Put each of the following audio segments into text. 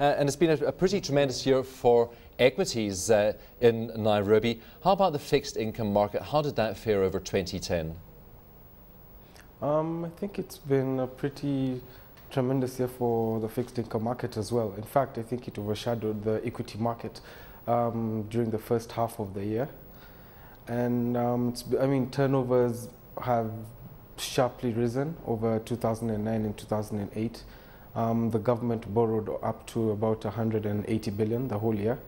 And it's been a pretty tremendous year for equities in Nairobi. How about the fixed income market? How did that fare over 2010? I think it's been a pretty tremendous year for the fixed income market as well. In fact, I think it overshadowed the equity market during the first half of the year. And turnovers have sharply risen over 2009 and 2008. The government borrowed up to about 180 billion the whole year.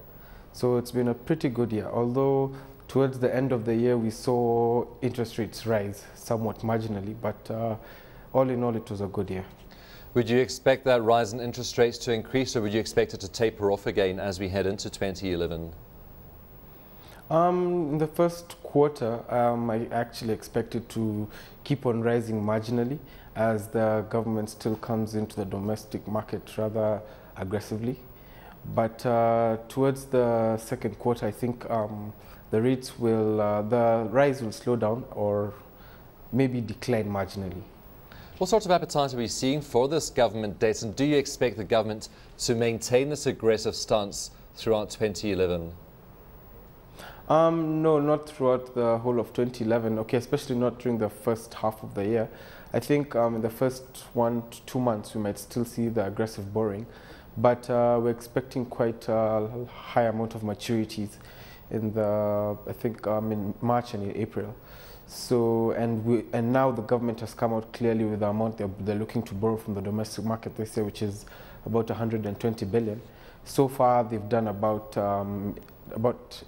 So it's been a pretty good year, although towards the end of the year we saw interest rates rise somewhat marginally, but all in all it was a good year. Would you expect that rise in interest rates to increase, or would you expect it to taper off again as we head into 2011? In the first quarter, I actually expected to keep on rising marginally as the government still comes into the domestic market rather aggressively. But towards the second quarter, I think the rise will slow down or maybe decline marginally. What sorts of appetite are we seeing for this government debt, and do you expect the government to maintain this aggressive stance throughout 2011? No, not throughout the whole of 2011, okay, especially not during the first half of the year. I think in the first 1 to 2 months we might still see the aggressive borrowing, but we're expecting quite a high amount of maturities in in March and in April. So, and now the government has come out clearly with the amount they're looking to borrow from the domestic market this year, which is about 120 billion. So far they've done about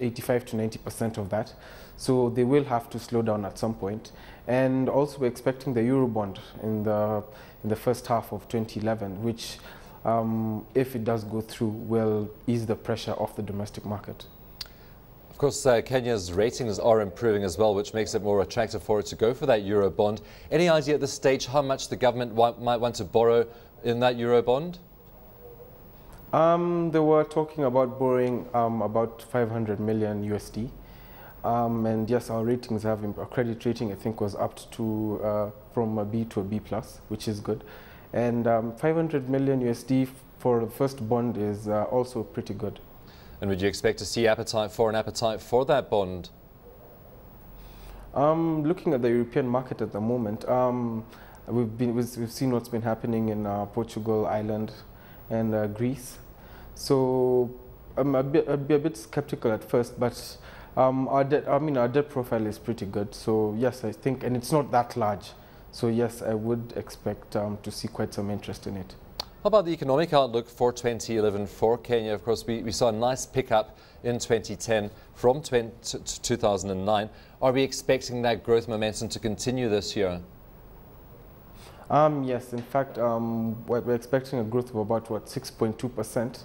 85 to 90% of that. So they will have to slow down at some point. And also we're expecting the Eurobond in the first half of 2011, which if it does go through, will ease the pressure off the domestic market. Of course, Kenya's ratings are improving as well, which makes it more attractive for it to go for that Eurobond. Any idea at this stage how much the government might want to borrow in that Eurobond? They were talking about borrowing about 500 million USD. And yes, our ratings have, our credit rating I think was up to from a B to a B+, which is good. And 500 million USD for the first bond is also pretty good. And would you expect to see appetite for that bond? Looking at the European market at the moment, we've seen what's been happening in Portugal, Ireland, and Greece. So I'd be a bit skeptical at first, but our debt profile is pretty good. So yes, I think, and it's not that large. So yes, I would expect to see quite some interest in it. How about the economic outlook for 2011 for Kenya? Of course, we saw a nice pickup in 2010 from 2009. Are we expecting that growth momentum to continue this year? Yes, in fact, we're expecting a growth of about 6.2%,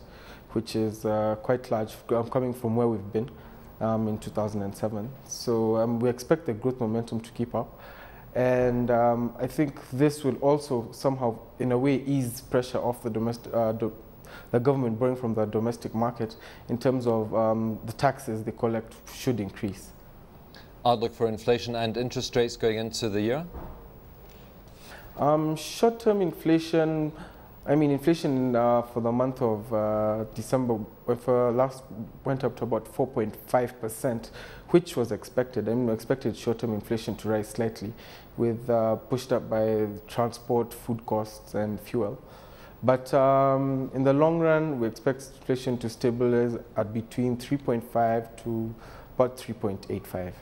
which is quite large, coming from where we've been in 2007. So we expect the growth momentum to keep up. And I think this will also somehow, in a way, ease pressure off the the government borrowing from the domestic market in terms of the taxes they collect should increase. Outlook for inflation and interest rates going into the year? Short-term inflation, inflation for the month of December went up to about 4.5%, which was expected. We expected short-term inflation to rise slightly, with pushed up by transport, food costs, and fuel. But in the long run, we expect inflation to stabilize at between 3.5 to about 3.85.